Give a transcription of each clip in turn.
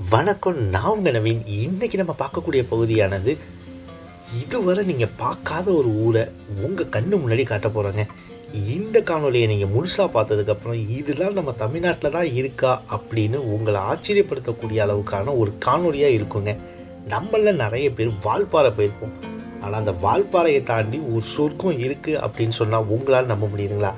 வணக்கம். நான் உங்க நவீன். இன்னைக்கு நம்ம பார்க்கக்கூடிய பகுதியானது, இதுவரை நீங்கள் பார்க்காத ஒரு ஊரை உங்கள் கண்ணு முன்னாடி காட்ட போகிறோங்க. இந்த காணொலியை நீங்கள் முழுசாக பார்த்ததுக்கப்புறம் இதெல்லாம் நம்ம தமிழ்நாட்டில் தான் இருக்கா அப்படின்னு உங்களை ஆச்சரியப்படுத்தக்கூடிய அளவுக்கான ஒரு காணொலியாக இருக்குங்க. நம்மள நிறைய பேர் வால்பாறை போயிருப்போம். ஆனால் அந்த வால்பாறையை தாண்டி ஒரு சொர்க்கம் இருக்குது அப்படின்னு சொன்னால் உங்களால் நம்ப முடியுதுங்களா?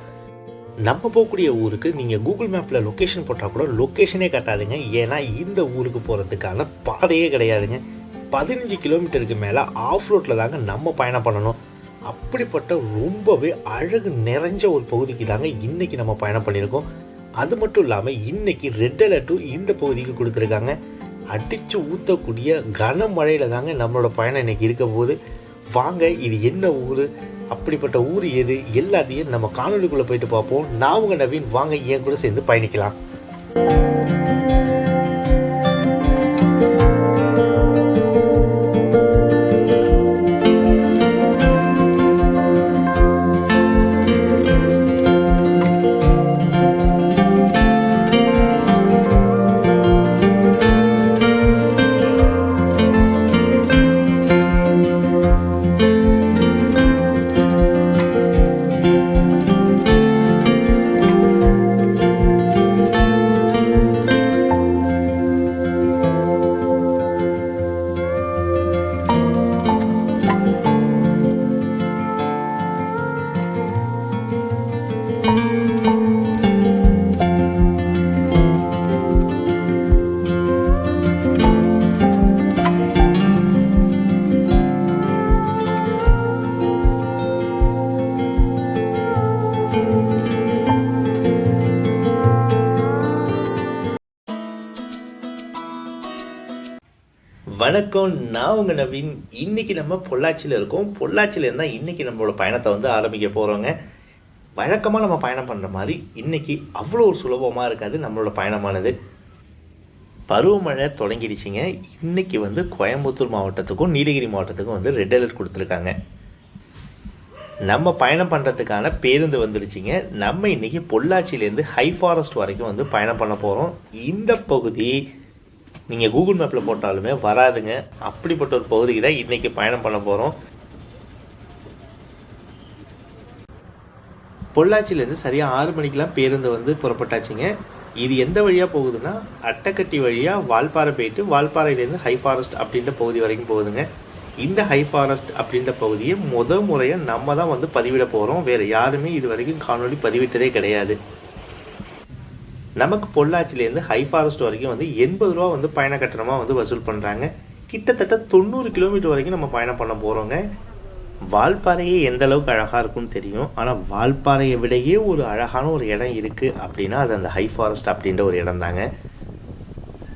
நம்ம போகக்கூடிய ஊருக்கு நீங்கள் கூகுள் மேப்பில் லொக்கேஷன் போட்டால் கூட லொக்கேஷனே காட்டாதுங்க. ஏன்னா இந்த ஊருக்கு போகிறதுக்கான பாதையே கிடையாதுங்க. 15 கிலோமீட்டருக்கு மேலே ஆஃப் ரோட்டில் தாங்க நம்ம பயணம் பண்ணணும். அப்படிப்பட்ட ரொம்பவே அழகு நிறைஞ்ச ஒரு பகுதிக்கு தாங்க இன்றைக்கி நம்ம பயணம் பண்ணியிருக்கோம். அது மட்டும் இல்லாமல் இன்றைக்கி ரெட் அலர்ட்டும் இந்த பகுதிக்கு கொடுத்துருக்காங்க. அடித்து ஊற்றக்கூடிய கனமழையில் தாங்க நம்மளோட பயணம் இன்றைக்கி இருக்க போது. வாங்க, இது என்ன ஊர், அப்படிப்பட்ட ஊர் எது, எல்லாத்தையும் நம்ம காணொலிக்குள்ளே போயிட்டு பார்ப்போம். நான் உங்கள் நவீன். வாங்க என் கூட சேர்ந்து பயணிக்கலாம். வணக்கம். நான் உங்கள் நவீன். இன்றைக்கி நம்ம பொள்ளாச்சியில் இருக்கோம். பொள்ளாச்சியிலேருந்து தான் இன்றைக்கி நம்மளோட பயணத்தை ஆரம்பிக்க போகிறோங்க. வழக்கமாக நம்ம பயணம் பண்ணுற மாதிரி இன்றைக்கி அவ்வளோ ஒரு சுலபமாக இருக்காது நம்மளோட பயணமானது. பருவமழை தொடங்கிடுச்சிங்க. இன்றைக்கி கோயம்புத்தூர் மாவட்டத்துக்கும் நீலகிரி மாவட்டத்துக்கும் ரெட் அலர்ட் கொடுத்துருக்காங்க. நம்ம பயணம் பண்ணுறதுக்கான பேருந்து வந்துடுச்சிங்க. நம்ம இன்றைக்கி பொள்ளாச்சியிலேருந்து ஹை ஃபாரஸ்ட் வரைக்கும் பயணம் பண்ண போகிறோம். இந்த பகுதி நீங்கள் கூகுள் மேப்பில் போட்டாலுமே வராதுங்க. அப்படிப்பட்ட ஒரு பகுதிக்கு தான் இன்றைக்கி பயணம் பண்ண போகிறோம். பொள்ளாச்சியிலேருந்து சரியாக 6 மணிக்கெலாம் பேருந்து புறப்பட்டாச்சுங்க. இது எந்த வழியாக போகுதுன்னா, அட்டக்கட்டி வழியாக வால்பாறை போயிட்டு வால்பாறையிலேருந்து ஹை ஃபாரஸ்ட் அப்படின்ற பகுதி வரைக்கும் போகுதுங்க. இந்த ஹை ஃபாரஸ்ட் அப்படின்ற பகுதியை முறையாக நம்ம தான் பதிவிட போகிறோம். வேறு யாருமே இது வரைக்கும் காணொலி பதிவிட்டதே கிடையாது. நமக்கு பொள்ளாச்சிலேருந்து ஹை ஃபாரஸ்ட் வரைக்கும் 80 ரூபா பயண கட்டணமாக வசூல் பண்ணுறாங்க. கிட்டத்தட்ட 90 கிலோமீட்டர் வரைக்கும் நம்ம பயணம் பண்ண போகிறோங்க. வால்பாறையே எந்த அளவுக்கு அழகாக இருக்குன்னு தெரியும். ஆனால் வால்பாறையை விடையே ஒரு அழகான ஒரு இடம் இருக்குது அப்படின்னா அது அந்த ஹை ஃபாரஸ்ட் அப்படின்ற ஒரு இடம் தாங்க.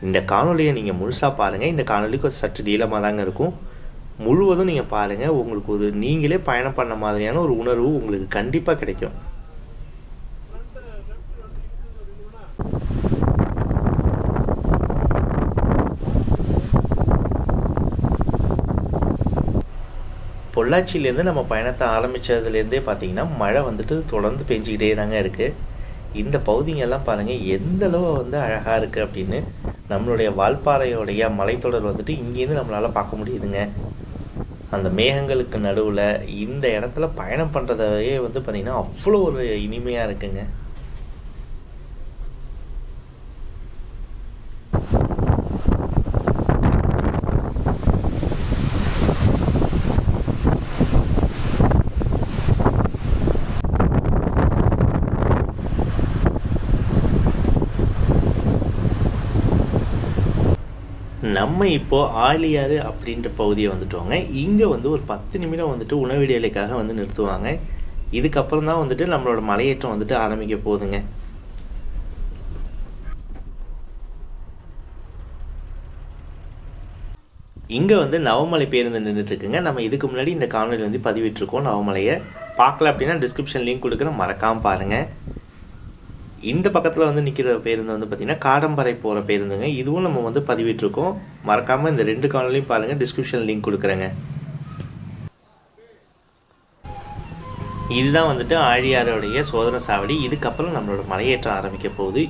இந்த காணொலியை நீங்கள் முழுசாக பாருங்கள். இந்த காணொலிக்கு ஒரு சற்று நீளமாக தாங்க இருக்கும். முழுவதும் நீங்கள் பாருங்கள். உங்களுக்கு ஒரு நீங்களே பயணம் பண்ண மாதிரியான ஒரு உணர்வு உங்களுக்கு கண்டிப்பாக கிடைக்கும். பொள்ளாச்சியிலேருந்து நம்ம பயணத்தை ஆரம்பித்ததுலேருந்தே பார்த்திங்கன்னா மழை தொடர்ந்து பெஞ்சிக்கிட்டே தாங்க இருக்குது. இந்த பகுதிங்கெல்லாம் பாருங்கள் எந்த அளவு அழகாக இருக்குது அப்படின்னு. நம்மளுடைய வால்பாறையோடைய மலைத்தொடர் இங்கேருந்து நம்மளால் பார்க்க முடியுதுங்க. அந்த மேகங்களுக்கு நடுவில் இந்த இடத்துல பயணம் பண்ணுறதையே பார்த்திங்கன்னா அவ்வளோ ஒரு இனிமையாக இருக்குங்க. நம்ம இப்போது ஆழியாறு அப்படின்ற பகுதியை வந்துட்டோங்க. இங்கே ஒரு 10 நிமிடம் உணவு இடைவேளைக்காக நிறுத்துவாங்க. இதுக்கப்புறம் தான் நம்மளோட மலையேற்றம் ஆரம்பிக்க போகுதுங்க. இங்கே நவமலை பேருந்து நின்றுட்டுருக்குங்க. நம்ம இதுக்கு முன்னாடி இந்த காணொலி பதிவிட்டிருக்கோம். நவமலையை பார்க்கல அப்படின்னா டிஸ்கிரிப்ஷன் லிங்க் கொடுக்குறேன், மறக்காமல் பாருங்கள். இந்த பக்கத்தில் நிற்கிற பேருந்து பார்த்திங்கன்னா காடம்பரை போகிற பேருந்துங்க. இதுவும் நம்ம பதிவிட்டிருக்கோம். மறக்காமல் இந்த 2 காணொலியும் பாருங்கள், டிஸ்கிரிப்ஷன் லிங்க் கொடுக்குறேங்க. இதுதான் ஆழியாரோடைய சோதனை சாவடி. இதுக்கப்புறம் நம்மளோட மலையேற்றம் ஆரம்பிக்க போகுது.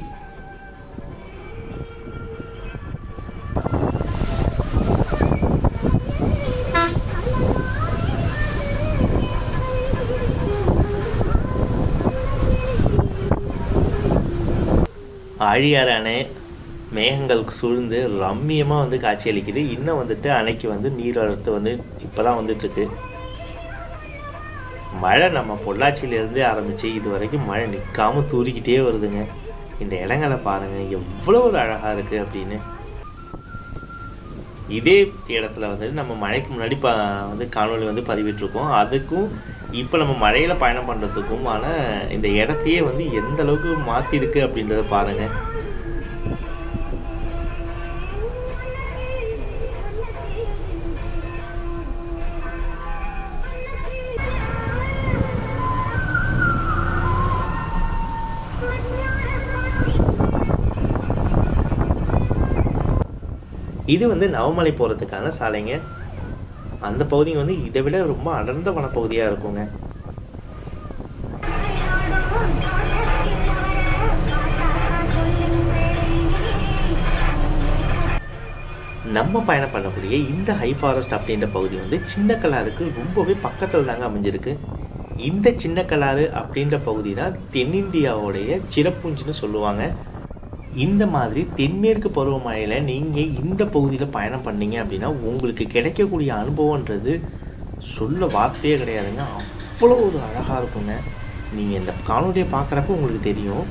ஆழியார் அணை மேகங்கள் சூழ்ந்து ரம்மியமாக வந்து காட்சியளிக்குது. இன்னும் வந்துட்டு அணைக்கு வந்து நீர்வரத்து வந்து இப்போ தான் வந்துட்டுருக்கு. மழை நம்ம பொள்ளாச்சியிலேருந்தே ஆரம்பித்து இது வரைக்கும் மழை நிற்காமல் தூரிக்கிட்டே வருதுங்க. இந்த இடங்களை பாருங்கள் எவ்வளோ ஒரு அழகாக இருக்குது அப்படின்னு. இதே இடத்துல வந்து நம்ம மழைக்கு முன்னாடி வந்து காணொலி வந்து பதிவிட்டிருக்கோம். அதுக்கும் இப்போ நம்ம மழையில் பயணம் பண்ணுறதுக்குமான இந்த இடத்தையே வந்து எந்த அளவுக்கு மாற்றிருக்கு அப்படின்றத பாருங்கள். இது வந்து நவமலை போகிறதுக்கான சாலைங்க. அந்த பகுதி வந்து இதை விட ரொம்ப அடர்ந்த வனப்பகுதியாக இருக்குங்க. நம்ம பயணம் பண்ணக்கூடிய இந்த ஹை ஃபாரஸ்ட் அப்படின்ற பகுதி வந்து சின்ன கலாருக்கு ரொம்பவே பக்கத்தில் தாங்க அமைஞ்சிருக்கு. இந்த சின்ன கலாறு அப்படின்ற பகுதி தான் தென்னிந்தியாவுடைய சிறப்புஞ்சுன்னு சொல்லுவாங்க. இந்த மாதிரி தென்மேற்கு பருவமழையில் நீங்கள் இந்த பகுதியில் பயணம் பண்ணீங்க அப்படின்னா உங்களுக்கு கிடைக்கக்கூடிய அனுபவன்றது சொல்ல வார்த்தையே கிடையாதுங்க. அவ்வளோ ஒரு அழகாக இருக்குங்க. நீங்கள் இந்த காணொலியை பார்க்குறப்ப உங்களுக்கு தெரியும்.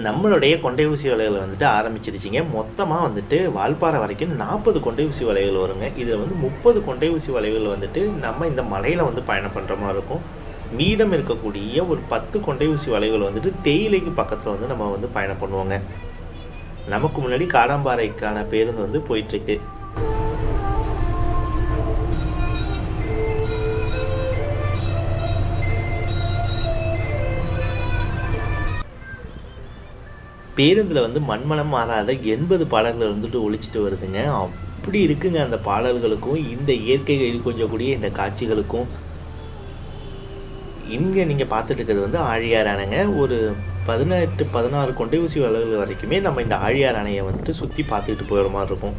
நம்மளுடைய கொண்டை ஊசி வலைகள் வந்துட்டு ஆரம்பிச்சிருச்சிங்க. மொத்தமாக வந்துட்டு வால்பாறை வரைக்கும் 40 கொண்டை ஊசி வலைகள் வருங்க. இதில் வந்து 30 கொண்டை ஊசி வலைகள் வந்துட்டு நம்ம இந்த மலையில் வந்து பயணம் பண்ணுற மாதிரி இருக்கும். மீதம் இருக்கக்கூடிய ஒரு 10 கொண்டை ஊசி வலைகள் வந்துட்டு தேயிலைக்கு பக்கத்தில் வந்து நம்ம வந்து பயணம் பண்ணுவோங்க. நமக்கு முன்னாடி காடாம்பாறைக்கான பேருந்து வந்து போயிட்டுருக்கு. பேருந்தில் வந்து மண்மனம் மாறாத 80 பாடல்கள் வந்துட்டு ஒழிச்சிட்டு வருதுங்க. அப்படி இருக்குங்க அந்த பாடல்களுக்கும் இந்த இயற்கை கொஞ்சக்கூடிய இந்த காட்சிகளுக்கும். இங்கே நீங்கள் பார்த்துட்டு இருக்கிறது வந்து ஆழியார் அணைங்க. ஒரு 18-16 கொண்டை ஊசி வலைகள் வரைக்குமே நம்ம இந்த ஆழியார் அணையை வந்துட்டு சுற்றி பார்த்துக்கிட்டு போகிற மாதிரி இருக்கும்.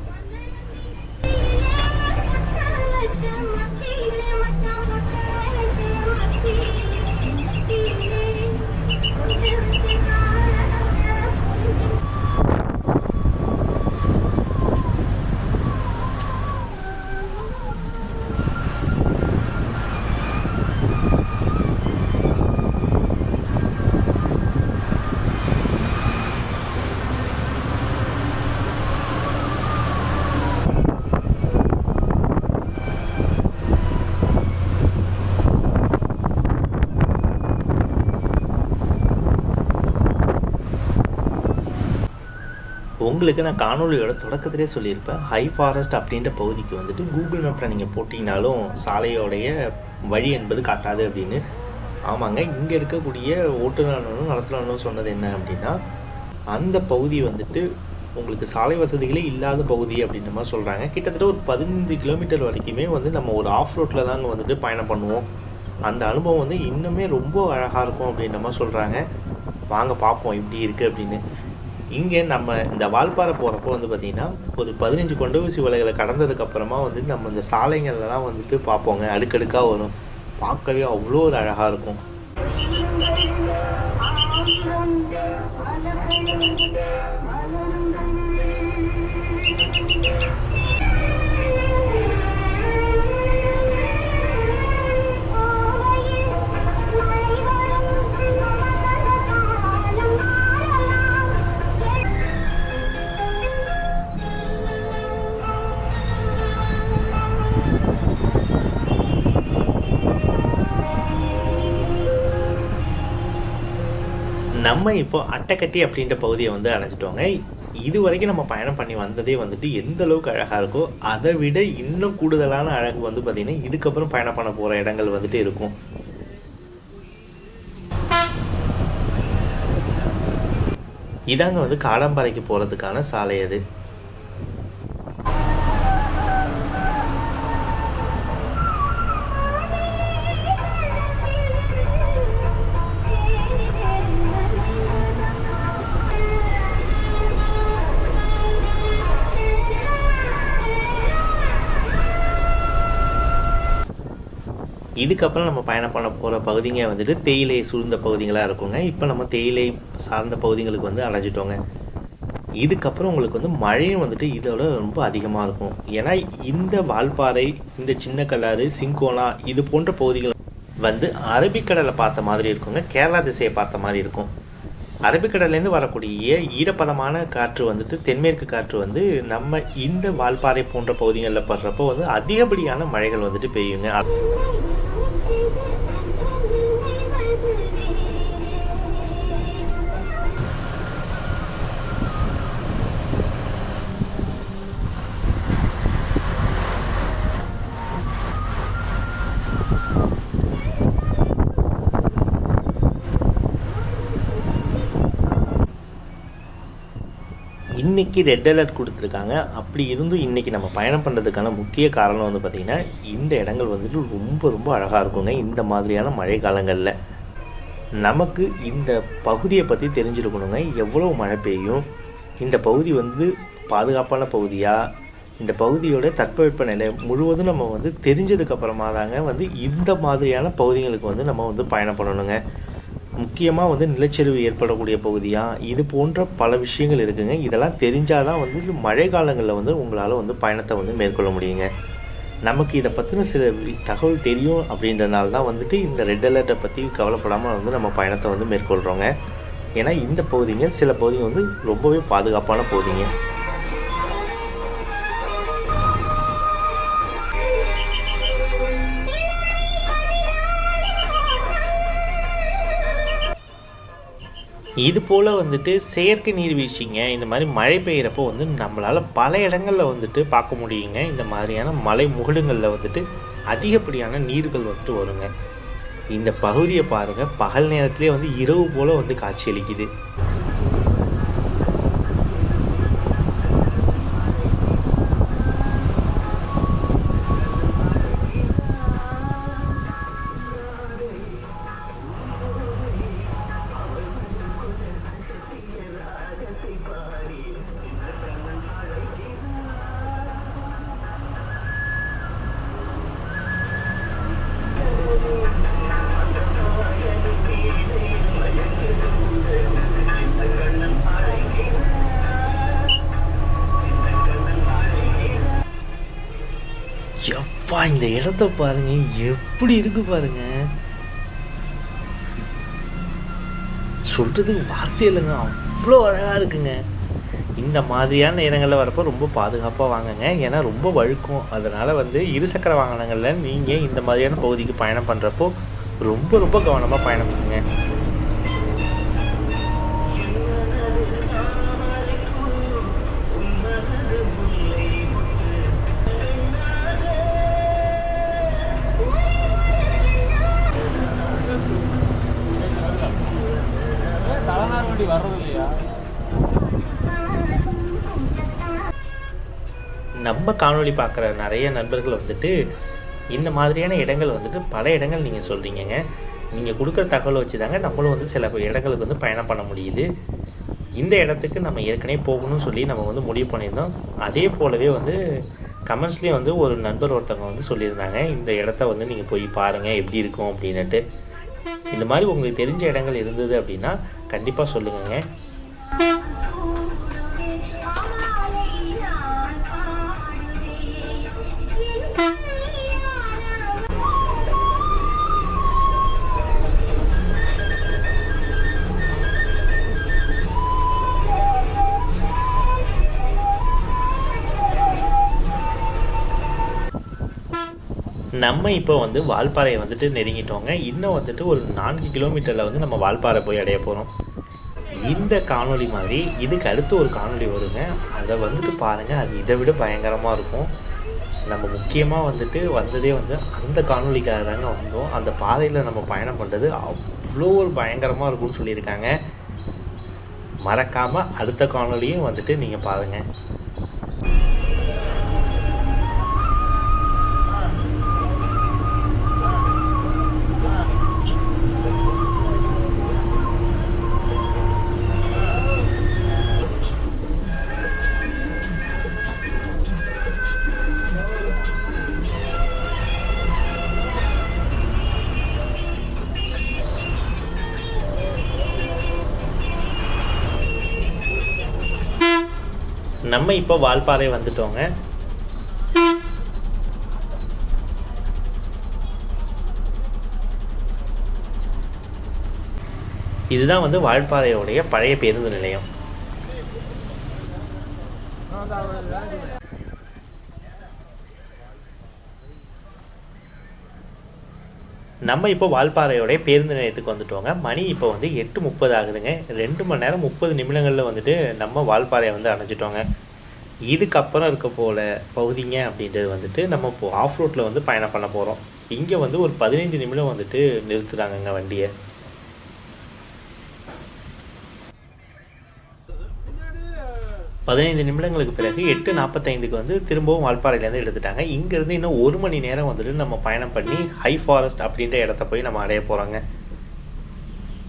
உங்களுக்கு நான் காணொலியோட தொடக்கத்திலே சொல்லியிருப்பேன். ஹை ஃபாரஸ்ட் அப்படின்ற பகுதிக்கு வந்துட்டு கூகுள் மேப்பில் நீங்கள் போட்டிங்கனாலும் சாலையோடைய வழி என்பது காட்டாது அப்படின்னு. ஆமாங்க, இங்கே இருக்கக்கூடிய ஓட்டுநரும் நடத்துனரும் சொன்னது என்ன அப்படின்னா, அந்த பகுதி வந்துட்டு உங்களுக்கு சாலை வசதிகளே இல்லாத பகுதி அப்படின்ற மாதிரி சொல்கிறாங்க. கிட்டத்தட்ட ஒரு 15 கிலோமீட்டர் வரைக்குமே வந்து நம்ம ஒரு ஆஃப் ரோட்டில் தாங்க வந்துட்டு பயணம் பண்ணுவோம். அந்த அனுபவம் வந்து இன்னுமே ரொம்ப அழகாக இருக்கும் அப்படின்ற மாதிரி சொல்கிறாங்க. வாங்க பார்ப்போம் எப்படி இருக்குது அப்படின்னு. இங்கே நம்ம இந்த வால்பாறை போகிறப்போ வந்து பார்த்திங்கன்னா ஒரு 15 கொண்டை ஊசி வலைகளை கடந்ததுக்கப்புறமா வந்து நம்ம இந்த சாலைகள்லாம் வந்துட்டு பார்ப்போங்க. அடுக்கடுக்காக வரும். பார்க்கவே அவ்வளோ ஒரு அழகாக இருக்கும். நம்ம இப்போ அட்டைக்கட்டி அப்படின்ற பகுதியை வந்து அடைஞ்சிட்டோங்க. இது வரைக்கும் நம்ம பயணம் பண்ணி வந்ததே வந்துட்டு எந்த அளவுக்கு அழகாக இருக்கோ அதை விட இன்னும் கூடுதலான அழகு வந்து பார்த்திங்கன்னா இதுக்கப்புறம் பயணம் பண்ண போகிற இடங்கள் வந்துட்டு இருக்கும். இதாங்க வந்து காடாம்பாறைக்கு போகிறதுக்கான சாலை. அது இதுக்கப்புறம் நம்ம பயணம் பண்ண போகிற பகுதிங்க வந்துட்டு தேயிலை சூழ்ந்த பகுதிகளாக இருக்குங்க. இப்போ நம்ம தேயிலை சார்ந்த பகுதிகளுக்கு வந்து அடைஞ்சிட்டோங்க. இதுக்கப்புறம் உங்களுக்கு வந்து மழையும் வந்துட்டு இதோட ரொம்ப அதிகமாக இருக்கும். ஏன்னா இந்த வால்பாறை, இந்த சின்ன கல்லாறு, சிங்கோனா இது போன்ற பகுதிகள் வந்து அரபிக்கடலை பார்த்த மாதிரி இருக்குங்க. கேரளா திசையை பார்த்த மாதிரி இருக்கும். அரபிக்கடல்லேருந்து வரக்கூடிய ஈரப்பதமான காற்று வந்துட்டு தென்மேற்கு காற்று வந்து நம்ம இந்த வால்பாறை போன்ற பகுதிகளில் படுறப்போ வந்து அதிகப்படியான மழைகள் வந்துட்டு பெய்யுங்க. இன்றைக்கி ரெட் அலர்ட் கொடுத்துருக்காங்க. அப்படி இருந்தும் இன்றைக்கி நம்ம பயணம் பண்ணுறதுக்கான முக்கிய காரணம் வந்து பார்த்திங்கன்னா, இந்த இடங்கள் வந்துட்டு ரொம்ப ரொம்ப அழகாக இருக்குங்க. இந்த மாதிரியான மழை காலங்களில் நமக்கு இந்த பகுதியை பற்றி தெரிஞ்சிருக்கணுங்க. எவ்வளோ மழை பெய்யும், இந்த பகுதி வந்து பாதுகாப்பான பகுதியாக, இந்த பகுதியோட தட்பவெப்பநிலை முழுவதும் நம்ம வந்து தெரிஞ்சதுக்கப்புறமா தாங்க வந்து இந்த மாதிரியான பகுதிகளுக்கு வந்து நம்ம வந்து பயணம் பண்ணணுங்க. முக்கியமாக வந்து நிலச்சரிவு ஏற்படக்கூடிய பகுதியாக இது போன்ற பல விஷயங்கள் இருக்குதுங்க. இதெல்லாம் தெரிஞ்சால் தான் வந்து மழை காலங்களில் வந்து உங்களால் வந்து பயணத்தை வந்து மேற்கொள்ள முடியுங்க. நமக்கு இதை பற்றின சில தகவல் தெரியும் அப்படின்றனால தான் வந்துட்டு இந்த ரெட் அலர்ட்டை பற்றி கவலைப்படாமல் வந்து நம்ம பயணத்தை வந்து மேற்கொள்கிறோங்க. ஏன்னா இந்த பகுதிங்க சில பகுதிங்க வந்து ரொம்பவே பாதுகாப்பான பகுதிங்க. இது போல் வந்துட்டு செயற்கை நீர்வீழ்ச்சிங்க இந்த மாதிரி மழை பெய்கிறப்போ வந்து நம்மளால் பல இடங்களில் வந்துட்டு பார்க்க முடியுங்க. இந்த மாதிரியான மலை முகடுங்களில் வந்துட்டு அதிகப்படியான நீர்கள் வந்துட்டு வருங்க. இந்த பகுதியை பாருங்கள், பகல் நேரத்துலேயே வந்து இரவு போல் வந்து காட்சியளிக்குது. எப்பா இந்த இடத்த பாருங்க, எப்படி இருக்கு பாருங்க, சொல்றதுக்கு வார்த்தை இல்லைங்க, அவ்வளோ அழகாக இருக்குங்க. இந்த மாதிரியான இடங்களில் வரப்போ ரொம்ப பாதுகாப்பாக வாங்குங்க. ஏன்னா ரொம்ப வழுக்கும். அதனால் வந்து இருசக்கர வாகனங்களில் நீங்கள் இந்த மாதிரியான பகுதிக்கு பயணம் பண்ணுறப்போ ரொம்ப ரொம்ப கவனமாக பயணம் பண்ணுங்க. நம்ம காணொளி பார்க்குற நிறைய நண்பர்கள் வந்துட்டு இந்த மாதிரியான இடங்கள் வந்துட்டு பல இடங்கள் நீங்கள் சொல்கிறீங்கங்க. நீங்கள் கொடுக்குற தகவலை வச்சு தாங்க நம்மளும் வந்து சில இடங்களுக்கு வந்து பயணம் பண்ண முடியுது. இந்த இடத்துக்கு நம்ம ஏற்கனவே போகணும்னு சொல்லி நம்ம வந்து முடிவு பண்ணியிருந்தோம். அதே போலவே வந்து கமெண்ட்ஸ்லேயும் வந்து ஒரு நண்பர் ஒருத்தவங்க வந்து சொல்லியிருந்தாங்க, இந்த இடத்த வந்து நீங்கள் போய் பாருங்கள் எப்படி இருக்கும் அப்படின்னுட்டு. இந்த மாதிரி உங்களுக்கு தெரிஞ்ச இடங்கள் இருந்தது அப்படின்னா கண்டிப்பாக சொல்லுங்கங்க. நம்ம இப்போ வந்து வால்பாறையை வந்துட்டு நெருங்கிட்டோங்க. இன்னும் வந்துட்டு ஒரு 4 கிலோமீட்டரில் வந்து நம்ம வால்பாறை போய் அடைய போகிறோம். இந்த காணொளி மாதிரி இதுக்கு அடுத்து ஒரு காணொளி வருங்க. அதை வந்துட்டு பாருங்கள், அது இதை விட பயங்கரமாக இருக்கும். நம்ம முக்கியமாக வந்துட்டு வந்ததே வந்து அந்த காணொளிக்காக தாங்க வந்தோம். அந்த பாதையில் நம்ம பயணம் பண்ணுறது அவ்வளோ ஒரு பயங்கரமாக இருக்கும்னு சொல்லியிருக்காங்க. மறக்காமல் அடுத்த காணொளியும் வந்துட்டு நீங்கள் பாருங்கள். நம்ம இப்போ வால்பாறை வந்துட்டோங்க. இதுதான் வந்து வால்பாறையோடைய பழைய பேருந்து நிலையம். நம்ம இப்போ வால்பாறையோடைய பேருந்து நிலையத்துக்கு வந்துட்டோங்க. மணி இப்போ வந்து 8:30 ஆகுதுங்க. 2 மணி நேரம் 30 நிமிடங்களில் வந்துட்டு நம்ம வால்பாறையை வந்து அடைஞ்சிட்டோங்க. இதுக்கப்புறம் இருக்க போல பகுதிங்க அப்படின்றது வந்துட்டு நம்ம இப்போ ஆஃப் ரோட்டில் வந்து பயணம் பண்ண போகிறோம். இங்கே வந்து ஒரு 15 நிமிடம் வந்துட்டு நிறுத்துகிறாங்கங்க வண்டியை. 15 நிமிடங்களுக்கு பிறகு 8:45க்கு வந்து திரும்பவும் வால்பாறையிலேருந்து எடுத்துட்டாங்க. இங்கேருந்து இன்னும் 1 மணி நேரம் வந்துட்டு நம்ம பயணம் பண்ணி ஹை ஃபாரஸ்ட் அப்படின்ற இடத்த போய் நம்ம அடைய போகிறோங்க.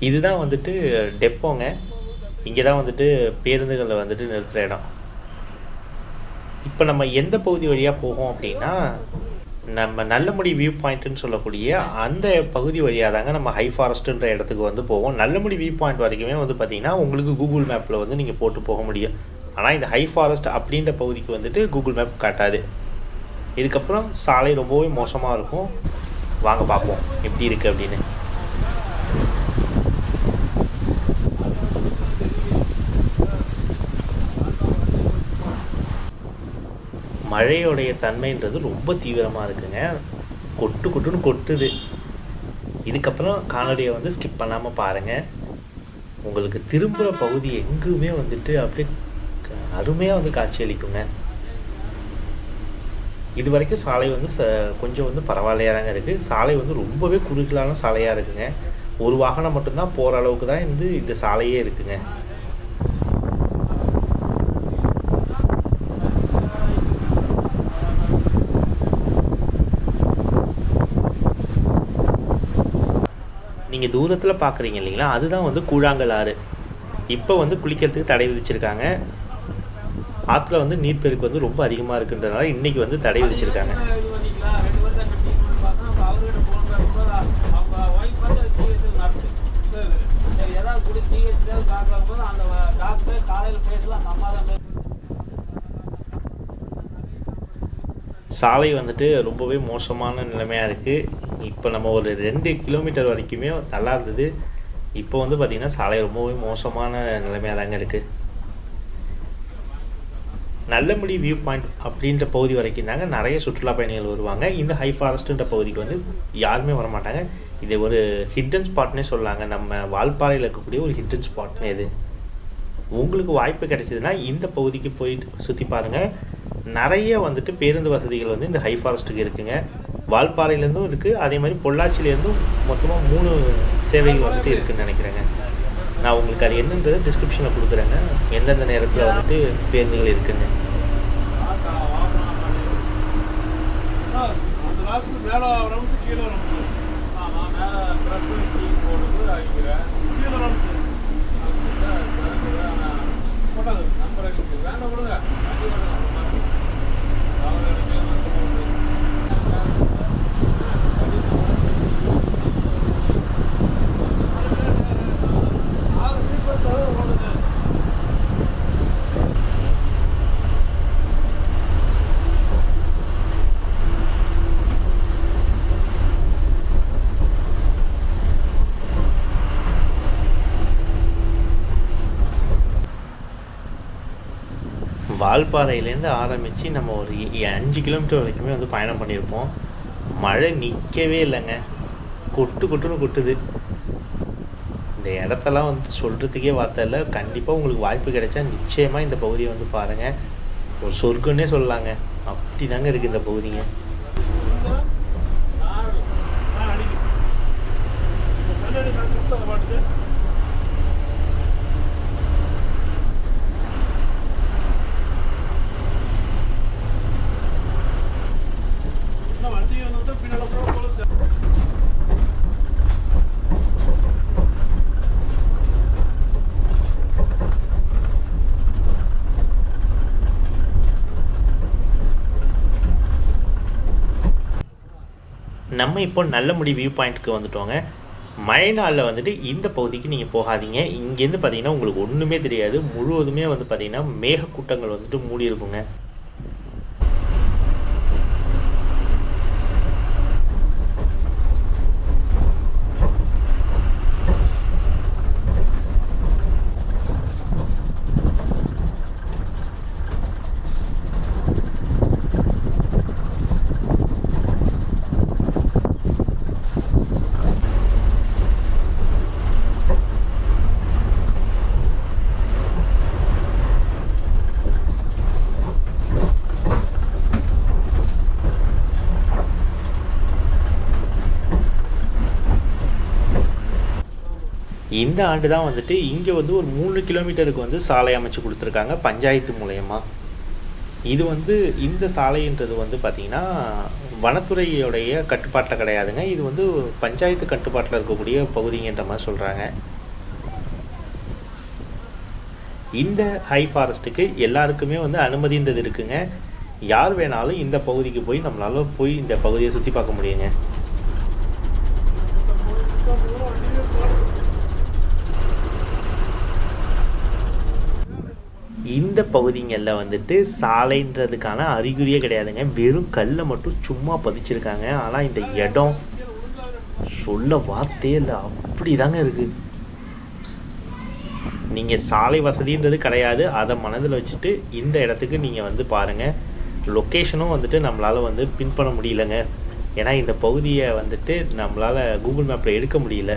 இதுதான் வந்துட்டு டெப்போங்க. இங்கே தான் வந்துட்டு பேருந்துகளை வந்துட்டு நிறுத்துகிற இடம். இப்போ நம்ம எந்த பகுதி வழியாக போகும் அப்படின்னா, நம்ம நல்லமுடி வியூ பாயிண்ட்டுன்னு சொல்லக்கூடிய அந்த பகுதி வழியாக தாங்க நம்ம ஹை ஃபாரஸ்ட்டுன்ற இடத்துக்கு வந்து போவோம். நல்லமுடி வியூ பாயிண்ட் வரைக்குமே வந்து பார்த்திங்கன்னா உங்களுக்கு கூகுள் மேப்பில் வந்து நீங்கள் போட்டு போக முடியும். ஆனால் இந்த ஹை ஃபாரஸ்ட் அப்படின்ற பகுதிக்கு வந்துட்டு கூகுள் மேப் காட்டாது. இதுக்கப்புறம் சாலை ரொம்பவே மோசமாக இருக்கும். வாங்க பார்ப்போம் எப்படி இருக்குது அப்படின்னு. மழையோடைய தன்மைன்றது ரொம்ப தீவிரமாக இருக்குங்க. கொட்டுன்னு கொட்டுது. இதுக்கப்புறம் காணொலியை வந்து ஸ்கிப் பண்ணாமல் பாருங்கள். உங்களுக்கு திரும்புகிற பகுதி எங்குமே வந்துட்டு அப்படியே அருமையாக வந்து காட்சியளிக்குங்க. இது வரைக்கும் சாலை வந்து கொஞ்சம் வந்து பரவாயில்லையாக தாங்க இருக்குது. சாலை வந்து ரொம்பவே குறுகலான சாலையாக இருக்குங்க. ஒரு வாகனம் மட்டும்தான் போகிற அளவுக்கு தான் இந்த சாலையே இருக்குங்க. நீங்கள் தூரத்தில் பார்க்குறீங்க இல்லைங்களா, அதுதான் வந்து கூழாங்கல் ஆறு. இப்போ வந்து குளிக்கிறதுக்கு தடை விதிச்சிருக்காங்க. ஆற்றுல வந்து நீர்ப்பெருக்கு வந்து ரொம்ப அதிகமாக இருக்குன்றதுனால இன்றைக்கி வந்து தடை விதிச்சிருக்காங்க. சாலை வந்துட்டு ரொம்பவே மோசமான நிலைமையாக இருக்குது. இப்போ நம்ம ஒரு 2 கிலோமீட்டர் வரைக்குமே நல்லா இருந்தது. இப்போ வந்து பார்த்திங்கன்னா சாலை ரொம்பவே மோசமான நிலைமையாக தாங்க இருக்குது. நல்லமுடி வியூ பாயிண்ட் அப்படின்ற பகுதி வரைக்கும் தாங்க நிறைய சுற்றுலா பயணிகள் வருவாங்க. இந்த ஹை ஃபாரஸ்ட்டுன்ற பகுதிக்கு வந்து யாருமே வரமாட்டாங்க. இது ஒரு ஹிட்டன் ஸ்பாட்னே சொல்லலாங்க. நம்ம வால்பாறையில் இருக்கக்கூடிய ஒரு ஹிட்டன் ஸ்பாட்னு இது. உங்களுக்கு வாய்ப்பு கிடைச்சதுன்னா இந்த பகுதிக்கு போயிட்டு சுற்றி பாருங்கள். நிறைய வந்துட்டு பேருந்து வசதிகள் வந்து இந்த ஹை ஃபாரஸ்ட்டுக்கு இருக்குங்க. வால்பாறையிலேருந்தும் இருக்குது, அதே மாதிரி பொள்ளாச்சியிலேருந்தும் மொத்தமாக 3 சேவைகள் வந்துட்டு இருக்குதுன்னு நினைக்கிறேங்க. நான் உங்களுக்கு அது என்னன்றதை டிஸ்கிரிப்ஷனில் கொடுக்குறேங்க, எந்தெந்த நேரத்தில் வந்துட்டு பேருந்துகள் இருக்குங்க. வால்பாறையிலேருந்து ஆரம்பித்து நம்ம ஒரு 5 கிலோமீட்டர் வரைக்குமே வந்து பயணம் பண்ணியிருப்போம். மழை நிற்கவே இல்லைங்க. கொட்டுன்னு கொட்டுது. இந்த இடத்தெல்லாம் வந்து சொல்கிறதுக்கே வார்த்தை இல்லை. கண்டிப்பாக உங்களுக்கு வாய்ப்பு கிடைச்சா நிச்சயமாக இந்த பகுதியை வந்து பாருங்கள். ஒரு சொர்க்கன்னே சொல்லலாங்க. அப்படி தாங்க இருக்குது இந்த பகுதிங்க. நம்ம இப்போ நல்லமுடி வியூ பாயிண்ட்டுக்கு வந்துட்டோங்க. மழை நாளில் வந்துட்டு இந்த பகுதிக்கு நீங்கள் போகாதீங்க. இங்கேருந்து பார்த்தீங்கன்னா உங்களுக்கு ஒன்றுமே தெரியாது. முழுவதுமே வந்து பார்த்திங்கன்னா மேகக்கூட்டங்கள் வந்துட்டு மூடி இருக்குங்க. இந்த ஆண்டு தான் வந்துட்டு இங்கே வந்து ஒரு 3 கிலோமீட்டருக்கு வந்து சாலை அமைச்சு கொடுத்துருக்காங்க பஞ்சாயத்து மூலயமா. இது வந்து இந்த சாலைன்றது வந்து பார்த்திங்கன்னா வனத்துறையுடைய கட்டுப்பாட்டில் கிடையாதுங்க. இது வந்து பஞ்சாயத்து கட்டுப்பாட்டில் இருக்கக்கூடிய பகுதிங்கன்ற மாதிரி சொல்கிறாங்க. இந்த ஹை ஃபாரஸ்ட்டுக்கு எல்லாருக்குமே வந்து அனுமதின்றது இருக்குங்க. யார் வேணாலும் இந்த பகுதிக்கு போய் நம்மளால் போய் இந்த பகுதியை சுற்றி பார்க்க முடியுங்க. இந்த பகுதிங்களில் வந்துட்டு சாலைன்றதுக்கான அறிகுறியே கிடையாதுங்க. வெறும் கல்லை மட்டும் சும்மா பதிச்சிருக்காங்க. ஆனால் இந்த இடம் சொல்ல வார்த்தையே இல்லை, அப்படி தாங்க இருக்குது. நீங்கள் சாலை வசதின்றது கிடையாது, அதை மனதில் வச்சுட்டு இந்த இடத்துக்கு நீங்கள் வந்து பாருங்கள். லொக்கேஷனும் வந்துட்டு நம்மளால் வந்து பின் பண்ண முடியலங்க. ஏன்னா இந்த பகுதியை வந்துட்டு நம்மளால் கூகுள் மேப்பில் எடுக்க முடியல.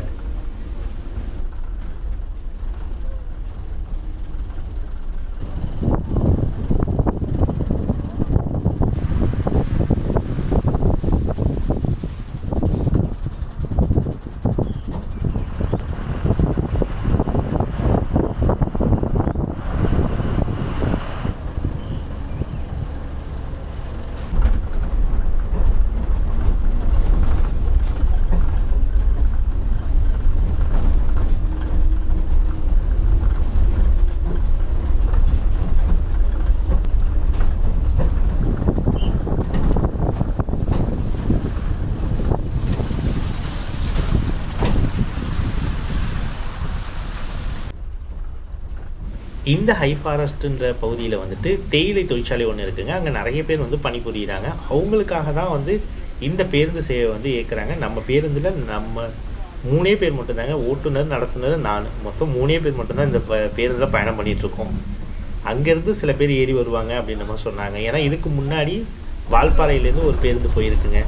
இந்த ஹை ஃபாரஸ்ட்டுன்ற பகுதியில் வந்துட்டு தேயிலை தொழிற்சாலை ஒன்று இருக்குதுங்க. அங்கே நிறைய பேர் வந்து பணிபுரிகிறாங்க. அவங்களுக்காக தான் வந்து இந்த பேருந்து சேவை வந்து இயக்குறாங்க. நம்ம பேருந்தில் நம்ம 3 பேர் மட்டும்தாங்க, ஓட்டுநர், நடத்துனர், நான், மொத்தம் 3 பேர் மட்டும்தான் இந்த பேருந்தில் பயணம் பண்ணிகிட்ருக்கோம். அங்கேருந்து சில பேர் ஏறி வருவாங்க அப்படின்ற மாதிரி சொன்னாங்க. ஏன்னா இதுக்கு முன்னாடி வால்பாறையிலேருந்து ஒரு பேருந்து போயிருக்குங்க.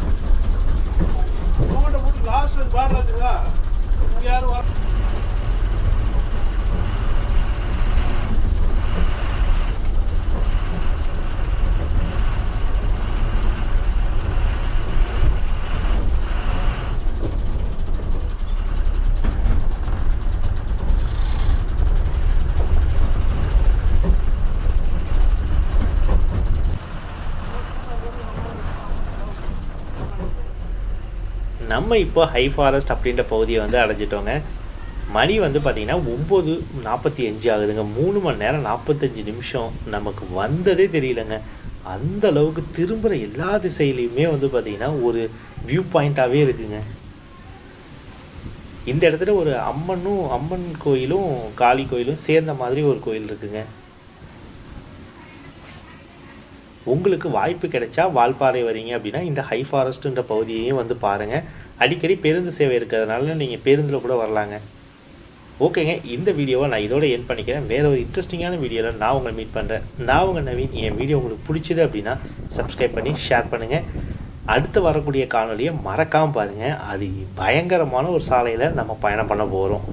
நம்ம இப்போ ஹை ஃபாரஸ்ட் அப்படின்ற பகுதியை வந்து அடைஞ்சிட்டோங்க. மணி வந்து பார்த்திங்கன்னா 9:45 ஆகுதுங்க. 3 மணி நேரம் 45 நிமிஷம் நமக்கு வந்ததே தெரியலங்க. அந்த அளவுக்கு திரும்புகிற எல்லா திசையிலையுமே வந்து பார்த்திங்கன்னா ஒரு வியூ பாயிண்ட்டாகவே இருக்குங்க. இந்த இடத்துல ஒரு அம்மன் கோயிலும் காளி கோயிலும் சேர்ந்த மாதிரி ஒரு கோயில் இருக்குங்க. உங்களுக்கு வாய்ப்பு கிடைச்சா வால்பாறை வரீங்க அப்படின்னா இந்த ஹை ஃபாரஸ்ட்டுன்ற பகுதியையும் வந்து பாருங்கள். அடிக்கடி பேருந்து சேவை இருக்கிறதுனால நீங்கள் பேருந்தில் கூட வரலாங்க. ஓகேங்க, இந்த வீடியோவை நான் இதோட எண்ட் பண்ணிக்கிறேன். வேறு ஒரு இன்ட்ரெஸ்டிங்கான வீடியோவில் நான் உங்களை மீட் பண்ணுறேன். நான் உங்கள் நவீன். என் வீடியோ உங்களுக்கு பிடிச்சிது அப்படின்னா சப்ஸ்கிரைப் பண்ணி ஷேர் பண்ணுங்கள். அடுத்து வரக்கூடிய காணொலியை மறக்காமல் பாருங்கள். அது பயங்கரமான ஒரு சாலையில் நம்ம பயணம் பண்ண போகிறோம்.